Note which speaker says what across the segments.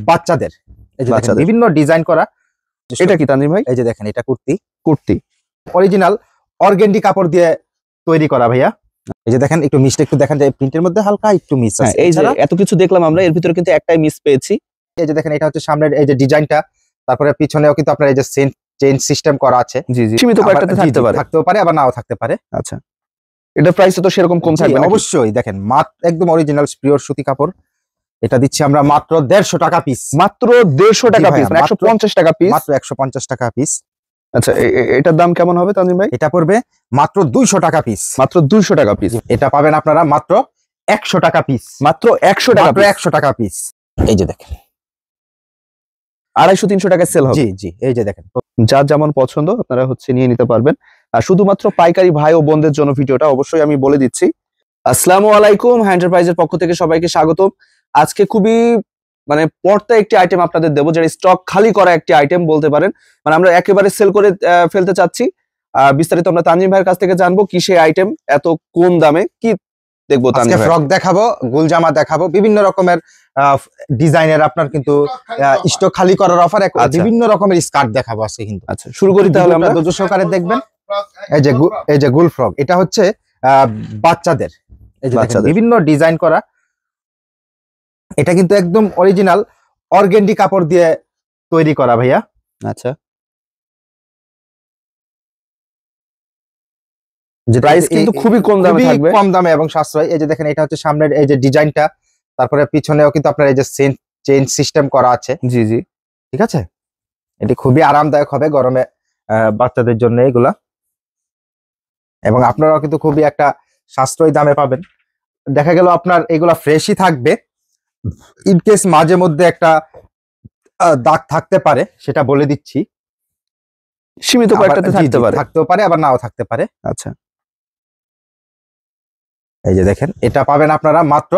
Speaker 1: বাচ্চাদের এই যে দেখেন বিভিন্ন ডিজাইন করা।
Speaker 2: এটা কি তানজিম ভাই?
Speaker 1: এই যে দেখেন এটা কুর্তি
Speaker 2: অরিজিনাল
Speaker 1: অর্গেন্ডি কাপড় দিয়ে তৈরি করা ভাইয়া। এই যে দেখেন একটু মিস্টেক একটু দেখেন যে প্রিন্টের মধ্যে হালকা একটু মিস আছে।
Speaker 2: এই যে এত কিছু দেখলাম আমরা, এর ভিতরে কিন্তু একটাই মিস পেয়েছি।
Speaker 1: এই যে দেখেন এটা হচ্ছে সামনের এই যে ডিজাইনটা, তারপরে পিছনেও কিন্তু আপনার এই যে চেইন সিস্টেম করা আছে।
Speaker 2: জি জি, সীমিত কয়েকটাতে
Speaker 1: থাকতেও পারে আবার নাও থাকতে পারে।
Speaker 2: আচ্ছা, এটা প্রাইস তো সেরকম কম থাকবে না?
Speaker 1: অবশ্যই। দেখেন মাত্র একদম অরিজিনাল পিওর সুতি কাপড়, এটা দিচ্ছি আমরা মাত্র 150 টাকা পিস।
Speaker 2: মাত্র 150 টাকা পিস, 150 টাকা পিস,
Speaker 1: মাত্র 150 টাকা পিস।
Speaker 2: আচ্ছা, এটার দাম কেমন হবে তানজিম ভাই?
Speaker 1: এটা পড়বে মাত্র 200 টাকা পিস।
Speaker 2: মাত্র 200 টাকা পিস।
Speaker 1: এটা পাবেন আপনারা মাত্র 100 টাকা পিস।
Speaker 2: মাত্র 100 টাকা,
Speaker 1: 100 টাকা পিস। এই যে দেখেন
Speaker 2: 250-300 টাকায় সেল হবে।
Speaker 1: জি জি, এই যে দেখেন
Speaker 2: যার যেমন পছন্দ আপনারা নিয়ে নিতে পারবেন। আর শুধুমাত্র পাইকারি ভাই ও বোনদের জন্য ভিডিওটা অবশ্যই আমি বলে দিচ্ছি। আসসালামু আলাইকুম, এন্টারপ্রাইজের পক্ষ থেকে সবাইকে স্বাগতম। আজকে খুবই পর্দা একটি আইটেম আপনাদের দেবো, যেটা স্টক খালি করা একটি আইটেম বলতে পারেন। আমরা একেবারে সেল করে ফেলতে চাচ্ছি। বিস্তারিত আমরা তানজিম ভাইয়ের কাছ থেকে জানবো কি সেই আইটেম, এত কম দামে কি দেখবো।
Speaker 1: আজকে ফ্রক দেখাবো, গুলজামা দেখাবো, বিভিন্ন রকমের ডিজাইনের আপনার কিন্তু স্টক খালি করার অফার, বিভিন্ন রকমের স্কার্ট দেখাবো আজকে কিন্তু।
Speaker 2: আচ্ছা, শুরু করি তাহলে। আমরা
Speaker 1: ধৈর্য সহকারে দেখবেন। এই যে গুল ফ্রক, এটা হচ্ছে বাচ্চাদের। এই যে বিভিন্ন ডিজাইন করা, এটা কিন্তু একদম অরিজিনাল অর্গেন্ডি কাপড় দিয়ে তৈরি করা ভাইয়া।
Speaker 2: আচ্ছা, প্রাইস কিন্তু খুবই কম দামে থাকবে,
Speaker 1: কম দামে এবং সাশ্রয়। এই যে দেখেন এটা হচ্ছে সামনের এই যে ডিজাইনটা, তারপরে পিছনেও কিন্তু আপনার এই যে চেইন সিস্টেম করা আছে।
Speaker 2: জি জি,
Speaker 1: ঠিক আছে। এটি খুবই আরামদায়ক হবে গরমে বাচ্চাদের জন্য এগুলা, এবং আপনারাও কিন্তু খুবই একটা সাশ্রয়ী দামে পাবেন। দেখা গেল আপনার এগুলা ফ্রেশই থাকবে, ইনকেস মাঝে মধ্যে একটা দাগ থাকতে পারে, সেটা বলে দিচ্ছি।
Speaker 2: সীমিত কয়েকটাতে
Speaker 1: থাকতেও পারে আবার নাও থাকতে পারে।
Speaker 2: আচ্ছা,
Speaker 1: এই যে দেখেন এটা পাবেন আপনারা মাত্র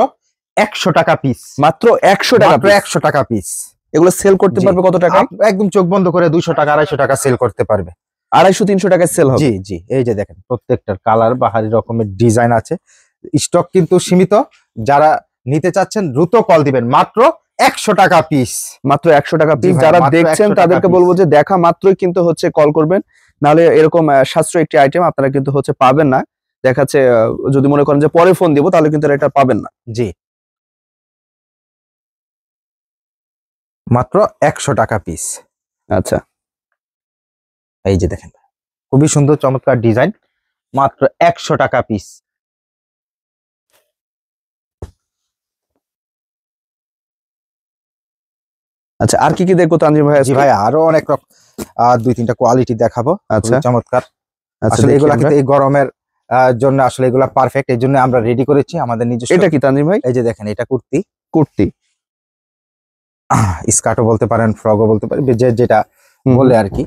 Speaker 1: 100 টাকা পিস।
Speaker 2: মাত্র 100 টাকা,
Speaker 1: 100 টাকা পিস।
Speaker 2: এগুলো সেল করতে পারবে কত টাকা?
Speaker 1: একদম চোখ বন্ধ করে 200 টাকা 250 টাকা সেল করতে পারবে।
Speaker 2: 250-300 টাকায় সেল হবে।
Speaker 1: জি জি, এই যে দেখেন প্রত্যেকটার কালার বাহারি রকমের ডিজাইন আছে। স্টক কিন্তু সীমিত, যারা নিতে চাচ্ছেন দ্রুত কল দিবেন। মাত্র 100 টাকা পিস।
Speaker 2: মাত্র 100 টাকা পিস। যারা দেখছেন তাদেরকে বলবো যে দেখা মাত্রই কিন্তু কল করবেন, নাহলে এরকম সাশ্রয়ী একটি আইটেম আপনারা কিন্তু পাবেন না। দেখাচ্ছে যদি মনে করেন যে পরে ফোন দিব, তাহলে কিন্তু এটা পাবেন না।
Speaker 1: জি, মাত্র 100 টাকা পিস।
Speaker 2: আচ্ছা,
Speaker 1: এই যে দেখেন খুবই সুন্দর চমৎকার ডিজাইন, মাত্র 100 টাকা পিস।
Speaker 2: আচ্ছা, আর কি কি দেখবো তানজিম ভাই?
Speaker 1: জি ভাই, আরো অনেক রকম 2-3টা কোয়ালিটি দেখাবো।
Speaker 2: আচ্ছা,
Speaker 1: চমৎকার।
Speaker 2: আচ্ছা,
Speaker 1: আসলে এগুলা কিন্তু এই গরমের জন্য আসলে এগুলা পারফেক্ট, এই জন্য আমরা রেডি করেছি আমাদের নিজস্ব।
Speaker 2: এটা কি তানজিম ভাই?
Speaker 1: এই যে দেখেন এটা কুর্তি স্কার্টও বলতে পারেন, ফ্রকও বলতে পারেন, যেটা বলে আর কি।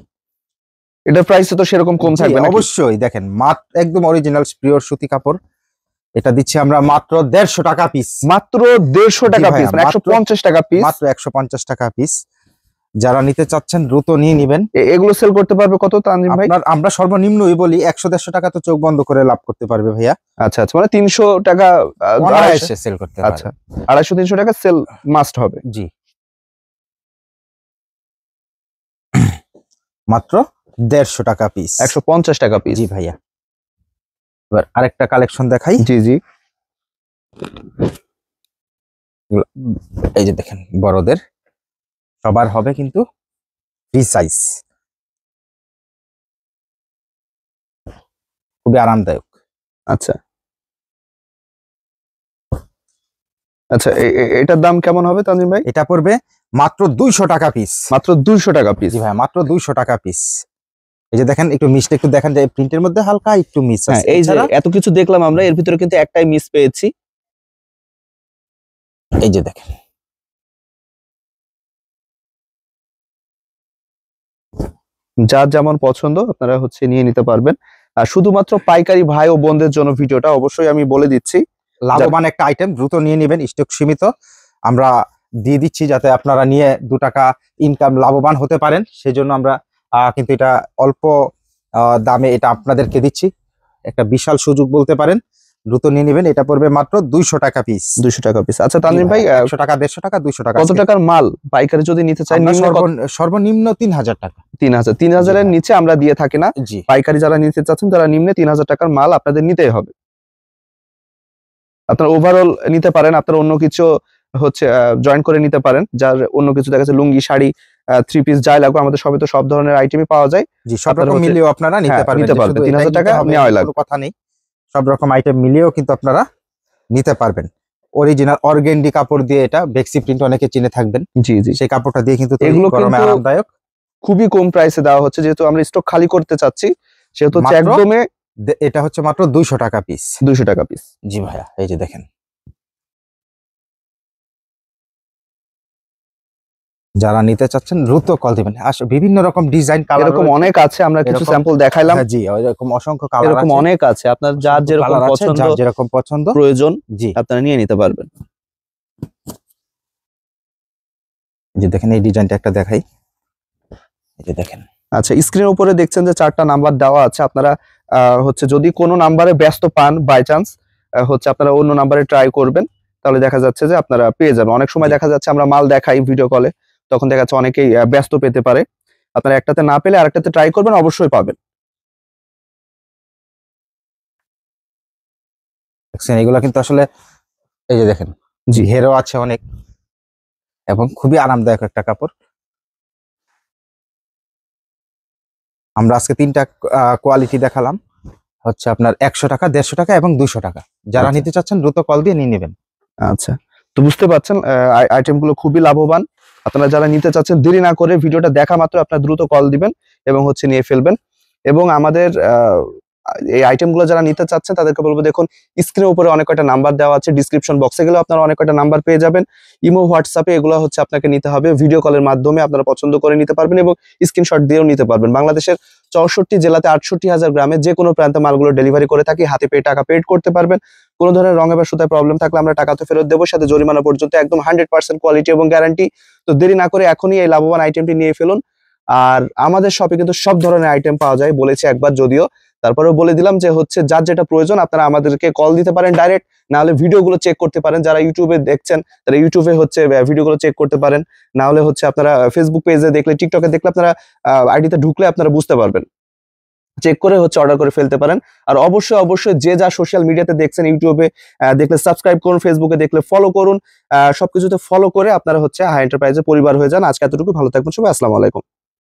Speaker 2: এটার প্রাইস তো সেরকম কম থাকবে না?
Speaker 1: অবশ্যই। দেখেন মাত্র একদম অরিজিনাল পিওর সুতি কাপড়, এটা দিচ্ছি আমরা মাত্র 150 টাকা পিস।
Speaker 2: মাত্র 150 টাকা পিস, 150 টাকা পিস।
Speaker 1: মাত্র 150 টাকা পিস। যারা নিতে চাচ্ছেন দ্রুত নিয়ে নেবেন।
Speaker 2: এগুলো সেল করতে পারবে কত তানজিম ভাই?
Speaker 1: আমরা সর্বনিম্নই বলি 100-150 টাকা তো চোখ বন্ধ করে লাভ করতে পারবে ভাইয়া।
Speaker 2: আচ্ছা আচ্ছা, 300 টাকা
Speaker 1: সেল করতে পারবে।
Speaker 2: আচ্ছা, 250-300 টাকা সেল মাস্ট হবে।
Speaker 1: জি, মাত্র 150 টাকা পিস,
Speaker 2: 150 টাকা পিস।
Speaker 1: জি ভাইয়া। এবার আরেকটা কালেকশন দেখাই।
Speaker 2: জি জি,
Speaker 1: এই যে দেখেন বড়দের সবার হবে কিন্তু ফ্রি সাইজ, খুবই আরামদায়ক।
Speaker 2: আচ্ছা আচ্ছা, এটার দাম কেমন হবে তানজিম ভাই?
Speaker 1: এটা পড়বে মাত্র 200 টাকা পিস।
Speaker 2: মাত্র 200 টাকা পিস।
Speaker 1: জি ভাই, মাত্র 200 টাকা পিস। এই যে দেখেন একটু মিস্টেক একটু দেখেন যে প্রিন্টের মধ্যে হালকা একটু মিস আছে।
Speaker 2: এই যে এত কিছু দেখলাম আমরা, এর ভিতরে কিন্তু একটাই মিস পেয়েছি।
Speaker 1: এই যে দেখেন
Speaker 2: যার যেমন পছন্দ আপনারা নিয়ে নিতে পারবেন। আর শুধুমাত্র পাইকারি ভাই ও বোনদের জন্য ভিডিওটা অবশ্যই আমি বলে দিচ্ছি।
Speaker 1: লাভবান একটা আইটেম, দ্রুত নিয়ে নেবেন, স্টক সীমিত, আমরা দিয়ে দিচ্ছি যাতে আপনারা নিয়ে 2 টাকা ইনকাম লাভবান হতে পারেন। সেজন্য আমরা কিন্তু এটা অল্প দামে এটা আপনাদেরকে দিচ্ছি, একটা বিশাল সুযোগ বলতে পারেন। দ্রুত নিয়ে নেবেন। এটা পড়বে মাত্র 200 টাকা পিস।
Speaker 2: 200 টাকা পিস। আচ্ছা তানজিম ভাই
Speaker 1: 100 টাকা 150 টাকা 200 টাকা।
Speaker 2: কত টাকার মাল পাইকারি যদি নিতে চাই?
Speaker 1: সর্বনিম্ন 3000 টাকা।
Speaker 2: 3000 এর নিচে আমরা দিয়ে থাকি না।
Speaker 1: জি,
Speaker 2: পাইকারি যারা নিতে চাচ্ছেন তারা নিম্নে 3000 টাকার মাল আপনাদের নিতেই হবে। আপনারা ওভারঅল নিতে পারেন, আপনারা অন্য কিছু হচ্ছে জয়েন করে নিতে পারেন, যার অন্য কিছু দেখা যাচ্ছে লুঙ্গি, শাড়ি, 3 পিস যাই লাগবে আমাদের সবে তো সব ধরনের আইটেমই পাওয়া যায়।
Speaker 1: জি, সব রকম মিলিয়েও আপনারা নিতে পারবেন।
Speaker 2: 3000 টাকা নেওয়াই লাগবে,
Speaker 1: কোনো কথা নেই, সব রকম আইটেম মিলিয়েও কিন্তু আপনারা নিতে পারবেন। অরিজিনাল অর্গেন্ডি কাপড় দিয়ে, এটা বেক্সি প্রিন্ট অনেকে চিনে থাকবেন।
Speaker 2: জি জি,
Speaker 1: সেই কাপড়টা দিয়ে কিন্তু
Speaker 2: এগুলো
Speaker 1: গরমে
Speaker 2: কিন্তু
Speaker 1: আরামদায়ক,
Speaker 2: খুবই কম প্রাইসে দেওয়া হচ্ছে, যেহেতু আমরা স্টক খালি করতে চাচ্ছি সেহেতু হচ্ছে
Speaker 1: মাত্র
Speaker 2: একদমে
Speaker 1: এটা হচ্ছে মাত্র 200 টাকা পিস।
Speaker 2: 200 টাকা পিস।
Speaker 1: জি ভাইয়া, এই যে দেখেন, যারা নিতে চাচ্ছেন দ্রুত কল দিবেন। বিভিন্ন রকম ডিজাইন কালার
Speaker 2: এরকম অনেক আছে, আমরা কিছু
Speaker 1: এরকম-
Speaker 2: স্যাম্পল দেখাইলাম।
Speaker 1: জি, এরকম অসংখ্য কালার
Speaker 2: এরকম
Speaker 1: আছে,
Speaker 2: অনেক আছে, আপনার যার
Speaker 1: অসংখ্য
Speaker 2: যেরকম
Speaker 1: colour আছে,
Speaker 2: পছন্দ
Speaker 1: যার যেরকম পছন্দ
Speaker 2: প্রয়োজন
Speaker 1: জি,
Speaker 2: আপনারা নিয়ে নিতে পারবেন।
Speaker 1: যে দেখেন এই ডিজাইনটা একটা দেখাই, এই যে দেখেন।
Speaker 2: আচ্ছা, স্ক্রিনের উপরে দেখছেন যে 4টা নাম্বার দেওয়া আছে, আপনারা হচ্ছে যদি কোনো নাম্বারে ব্যস্ত পান বাই চান্স, হচ্ছে আপনারা অন্য নাম্বারে ট্রাই করবেন, তাহলে দেখা যাচ্ছে যে আপনারা পেয়ে যাবেন। অনেক সময়
Speaker 1: জি।
Speaker 2: দেখা যাচ্ছে আমরা মাল দেখাই ভিডিও কলে, তখন দেখা যাচ্ছে অনেকেই ব্যস্ত পেতে পারে। আপনারা একটাতে না পেলে আরেকটাতে ট্রাই করবেন, অবশ্যই পাবেন।
Speaker 1: দেখছেন এগুলো কিন্তু আসলে এই যে দেখেন,
Speaker 2: জি,
Speaker 1: ঘেরও আছে অনেক এবং খুবই আরামদায়ক একটা কাপড়। আমরা আজকে 3টা কোয়ালিটি দেখালাম, হচ্ছে আপনার 100 টাকা, 150 টাকা এবং 200 টাকা। যারা
Speaker 2: আচ্ছা।
Speaker 1: নিতে চাচ্ছেন দ্রুত কল দিয়ে নিয়ে নেবেন।
Speaker 2: আচ্ছা, তো বুঝতে পারছেন আইটেমগুলো খুবই লাভবান। আপনারা যারা নিতে চাচ্ছেন দেরি না করে ভিডিওটা দেখা মাত্র আপনারা দ্রুত কল দিবেন এবং হচ্ছে নিয়ে ফেলবেন। এবং আমাদের এই আইটেমগুলো যারা নিতে চাচ্ছেন তাদেরকে বলবো, দেখুন স্ক্রিনের উপরে অনেক কয়টা নাম্বার দেওয়া আছে, ডিসক্রিপশন বক্সে গেলেও আপনারা অনেক কয়টা নাম্বার পেয়ে যাবেন। ইমো, হোয়াটসঅ্যাপে এগুলো হচ্ছে আপনাকে নিতে হবে, ভিডিও কলের মাধ্যমে আপনারা পছন্দ করে নিতে পারবেন এবং স্ক্রিনশট দিয়েও নিতে পারবেন। বাংলাদেশের 64 জেলাতে 68,000 গ্রামে যে কোনো প্রান্তে মালগুলো ডেলিভারি করে থাকি, হাতে পেয়ে টাকা পেড করতে পারবেন। কোনো ধরনের রঙে বা সুতায় প্রবলেম থাকলে আমরা টাকা তো ফেরত দেবো, সাথে জরিমানা পর্যন্ত, একদম 100% কোয়ালিটি এবং গ্যারান্টি। তো দেরি না করে এখনই এই লাভবান আইটেমটি নিয়ে ফেলুন। আর আমাদের শপে কিন্তু সব ধরনের আইটেম পাওয়া যায়, বলেছি একবার যদিও, তারপরেও বলে দিলাম যে হচ্ছে যার যেটা প্রয়োজন আপনারা আমাদেরকে কল দিতে পারেন ডাইরেক্ট, না হলে ভিডিওগুলো চেক করতে পারেন। যারা ইউটিউবে দেখছেন তারা ইউটিউবে হচ্ছে ভিডিওগুলো চেক করতে পারেন, না হলে হচ্ছে আপনারা ফেসবুক পেজে দেখলে, টিকটকে দেখলে, আপনারা আইডিতে ঢুকলে আপনারা বুঝতে পারবেন, চেক করে হচ্ছে অর্ডার করে ফেলতে পারেন। আর অবশ্যই অবশ্যই যে যা সোশ্যাল মিডিয়াতে দেখছেন, ইউটিউবে দেখলে সাবস্ক্রাইব করুন, ফেসবুকে দেখলে ফলো করুন, সবকিছুতে ফলো করে আপনারা হচ্ছে হাই এন্টারপ্রাইজের পরিবার হয়ে যান। আজকে এতটুকু, ভালো থাকবেন সবাই, আসসালামু আলাইকুম।